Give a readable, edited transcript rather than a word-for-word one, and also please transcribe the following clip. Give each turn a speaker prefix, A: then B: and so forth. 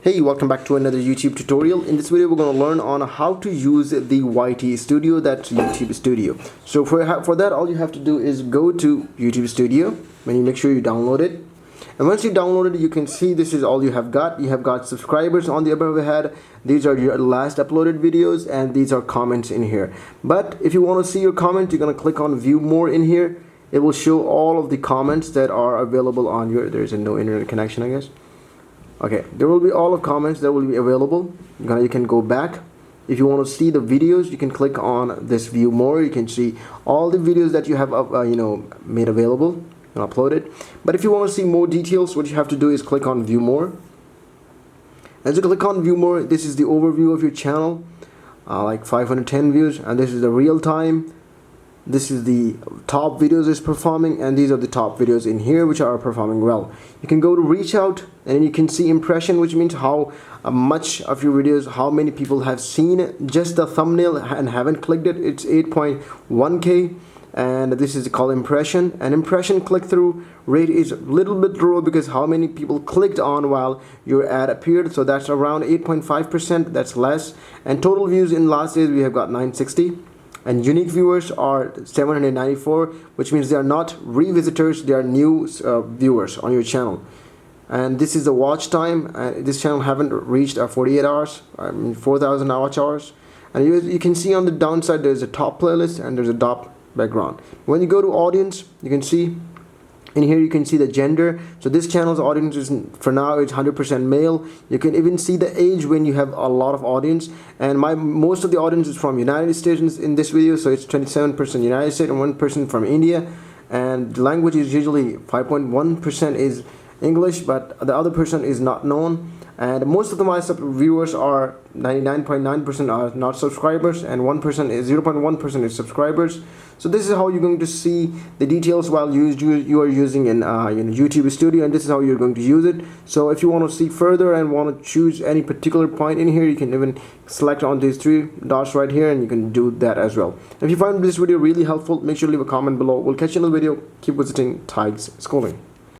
A: Hey, welcome back to another YouTube tutorial. In this video we're going to learn on how to use the YT Studio, that's YouTube Studio. So for that, all you have to do is go to YouTube Studio and you make sure you download it. And once you download it, you can see this is all you have got. You have got subscribers on the above head. These are your last uploaded videos and these are comments in here. But if you want to see your comments, you're going to click on view more in here. It will show all of the comments that are available on your, there's a no internet connection, I guess. Okay, there will be all of comments that will be available. You can go back. If you want to see the videos, you can click on this view more. You can see all the videos that you have made available and uploaded. But if you want to see more details, what you have to do is click on view more. As you click on view more, this is the overview of your channel, like 510 views, and this is the real time. This is the top videos is performing, and these are the top videos in here which are performing well. You can go to reach out and you can see impression, which means how much of your videos, how many people have seen just the thumbnail and haven't clicked it. It's 8.1k, and this is called impression. And impression click-through rate is a little bit low because how many people clicked on while your ad appeared, so that's around 8.5%. that's less. And total views in last days we have got 960. And unique viewers are 794, which means they are not revisitors, they are new viewers on your channel. And this is the watch time. This channel haven't reached 48 hours, 4,000 watch hours. And you can see on the downside there's a top playlist and there's a top background. When you go to audience, you can see in here, you can see the gender. So this channel's audience is, for now, it's 100% male. You can even see the age when you have a lot of audience. And most of the audience is from United States in this video, so it's 27% United States and 1% from India. And the language is usually 5.1% is English, but the other person is not known. And most of my viewers are 99.9% are not subscribers, and 1% is 0.1% is subscribers. So this is how you're going to see the details while you are using in YouTube Studio, and this is how you're going to use it. So if you want to see further and want to choose any particular point in here, you can even select on these three dots right here, and you can do that as well. If you find this video really helpful, make sure to leave a comment below. We'll catch you in the video. Keep visiting Tides Schooling.